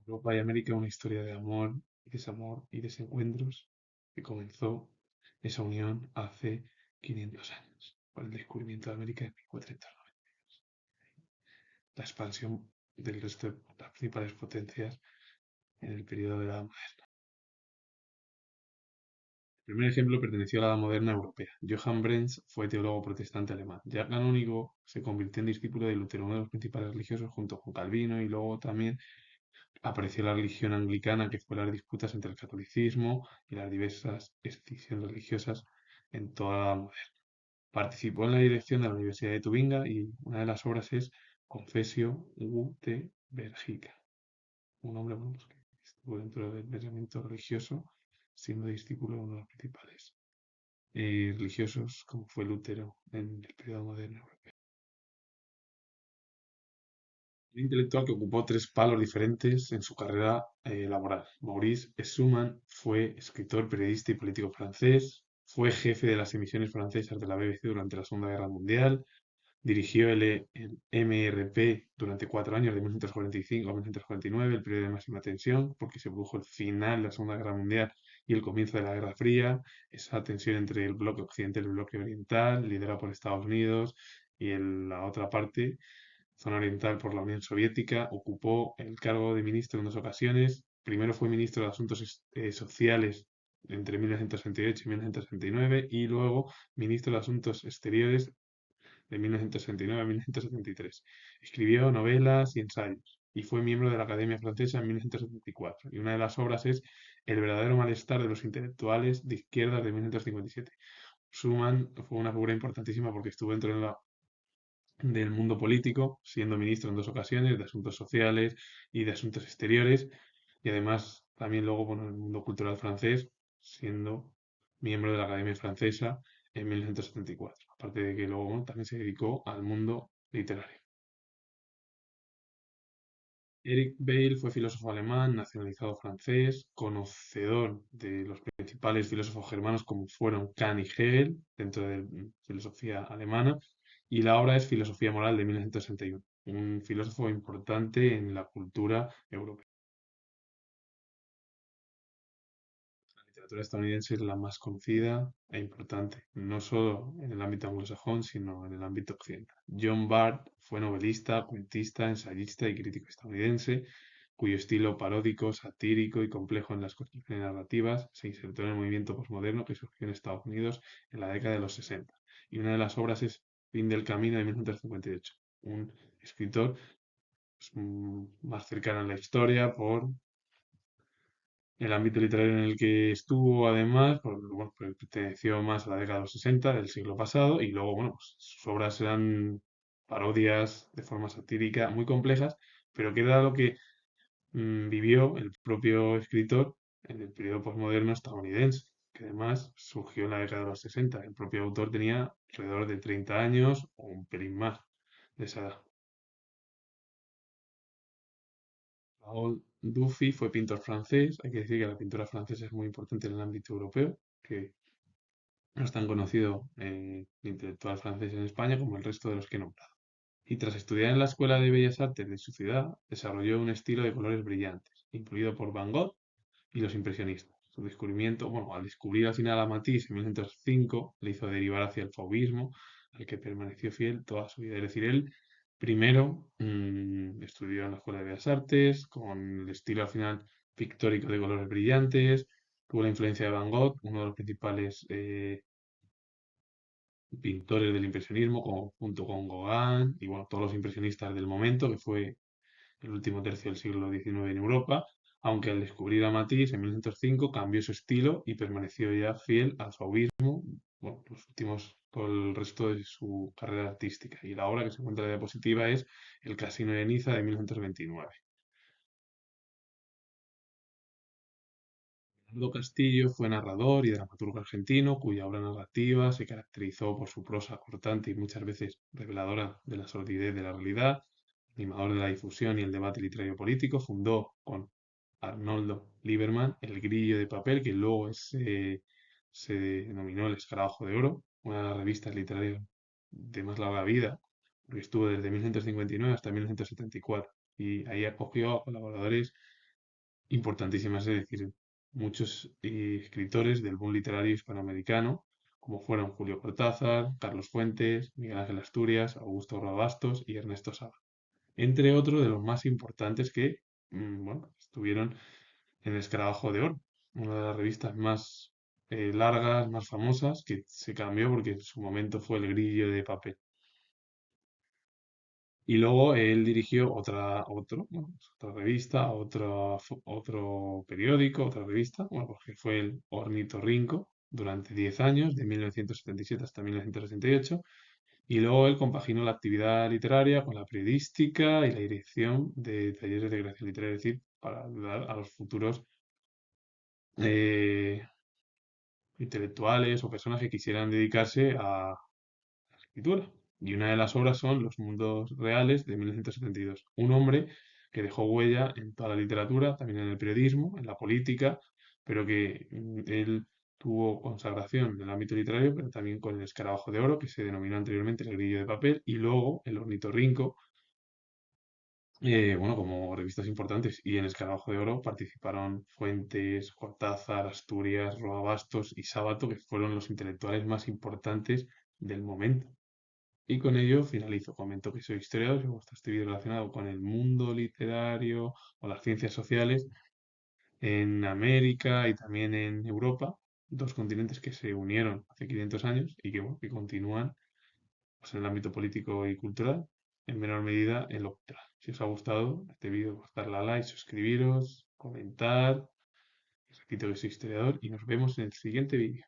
Europa y América, una historia de amor y desamor y desencuentros que comenzó esa unión hace 500 años, con el descubrimiento de América en 1492. La expansión del resto de las principales potencias en el periodo de la Edad Moderna. El primer ejemplo perteneció a la Edad Moderna europea. Johann Brenz fue teólogo protestante alemán. Ya canónigo, se convirtió en discípulo de Lutero, uno de los principales religiosos, junto con Calvino, y luego también apareció la religión anglicana, que fue las disputas entre el catolicismo y las diversas escisiones religiosas en toda la Edad Moderna. Participó en la dirección de la Universidad de Tubinga y una de las obras es Confessio Gutenbergica, un hombre bueno, pues, que estuvo dentro del pensamiento religioso, siendo discípulo de uno de los principales religiosos, como fue Lutero en el periodo moderno europeo. Un intelectual que ocupó tres palos diferentes en su carrera laboral. Maurice Schumann fue escritor, periodista y político francés. Fue jefe de las emisiones francesas de la BBC durante la Segunda Guerra Mundial. Dirigió el MRP durante 4 años, de 1945 a 1949, el periodo de máxima tensión, porque se produjo el final de la Segunda Guerra Mundial y el comienzo de la Guerra Fría, esa tensión entre el bloque occidental y el bloque oriental, liderado por Estados Unidos, y en la otra parte, zona oriental, por la Unión Soviética. Ocupó el cargo de ministro en dos ocasiones. Primero fue ministro de Asuntos Sociales entre 1968 y 1969 y luego ministro de Asuntos Exteriores de 1969 a 1973. Escribió novelas y ensayos y fue miembro de la Academia Francesa en 1974. Y una de las obras es El verdadero malestar de los intelectuales de izquierdas de 1957. Schumann fue una figura importantísima porque estuvo dentro del mundo político, siendo ministro en dos ocasiones de Asuntos Sociales y de Asuntos Exteriores, y además también luego bueno, en el mundo cultural francés, siendo miembro de la Academia Francesa en 1974. Aparte de que luego bueno, también se dedicó al mundo literario. Eric Weil fue filósofo alemán, nacionalizado francés, conocedor de los principales filósofos germanos como fueron Kant y Hegel, dentro de la filosofía alemana, y la obra es Filosofía Moral de 1961, un filósofo importante en la cultura europea. La literatura estadounidense es la más conocida e importante, no solo en el ámbito anglosajón, sino en el ámbito occidental. John Bart fue novelista, cuentista, ensayista y crítico estadounidense, cuyo estilo paródico, satírico y complejo en las construcciones narrativas se insertó en el movimiento posmoderno que surgió en Estados Unidos en la década de los 60. Y una de las obras es Fin del Camino de 1958, un escritor pues, más cercano a la historia por el ámbito literario en el que estuvo, además, bueno, pues perteneció más a la década de los 60 del siglo pasado y luego, bueno, pues sus obras eran parodias de forma satírica muy complejas, pero que era lo que vivió el propio escritor en el periodo posmoderno estadounidense, que además surgió en la década de los 60. El propio autor tenía alrededor de 30 años o un pelín más de esa edad. Paul Dufy fue pintor francés. Hay que decir que la pintura francesa es muy importante en el ámbito europeo, que no es tan conocido intelectual francés en España como el resto de los que he nombrado. Y tras estudiar en la Escuela de Bellas Artes de su ciudad, desarrolló un estilo de colores brillantes, influido por Van Gogh y los impresionistas. Su descubrimiento, bueno, al descubrir al final a Matisse en 1905, le hizo derivar hacia el fauvismo, al que permaneció fiel toda su vida. Es decir, él primero estudió en la Escuela de Bellas Artes, con el estilo al final pictórico de colores brillantes, tuvo la influencia de Van Gogh, uno de los principales pintores del impresionismo, junto con Gauguin y bueno, todos los impresionistas del momento, que fue el último tercio del siglo XIX en Europa, aunque al descubrir a Matisse en 1905 cambió su estilo y permaneció ya fiel al fauvismo, bueno, todo el resto de su carrera artística. Y la obra que se encuentra en la diapositiva es El Casino de Niza de 1929. Leonardo Castillo fue narrador y dramaturgo argentino, cuya obra narrativa se caracterizó por su prosa cortante y muchas veces reveladora de la sordidez de la realidad. Animador de la difusión y el debate literario político, fundó con Arnoldo Lieberman El Grillo de Papel, que luego se denominó El Escarabajo de Oro, una de las revistas literarias de más larga vida, porque estuvo desde 1959 hasta 1974. Y ahí acogió a colaboradores importantísimas, es decir, muchos escritores del boom literario hispanoamericano, como fueron Julio Cortázar, Carlos Fuentes, Miguel Ángel Asturias, Augusto Bastos y Ernesto Sala, entre otros de los más importantes que, bueno, estuvieron en el Escarabajo de Oro, una de las revistas más largas, más famosas, que se cambió porque en su momento fue el Grillo de papel. Y luego él dirigió bueno, pues otra revista, otro periódico, otra revista, bueno, porque fue el Ornitorrinco durante 10 años, de 1977 hasta 1988, y luego él compaginó la actividad literaria con la periodística y la dirección de talleres de creación literaria, es decir, para ayudar a los futuros eh, intelectuales o personas que quisieran dedicarse a la escritura. Y una de las obras son Los mundos reales de 1972. Un hombre que dejó huella en toda la literatura, también en el periodismo, en la política, pero que él tuvo consagración en el ámbito literario, pero también con el Escarabajo de Oro, que se denominó anteriormente el Grillo de Papel, y luego el Ornitorrinco, bueno, como revistas importantes. Y en Escarabajo de Oro participaron Fuentes, Cortázar, Asturias, Roa Bastos y Sábato, que fueron los intelectuales más importantes del momento. Y con ello finalizo. Comento que soy historiador, y me gusta este vídeo relacionado con el mundo literario o las ciencias sociales en América y también en Europa, dos continentes que se unieron hace 500 años y que, bueno, que continúan pues, en el ámbito político y cultural, en menor medida en lo cultural. Si os ha gustado este vídeo, pues darle a like, suscribiros, comentar. Os repito que soy historiador y nos vemos en el siguiente vídeo.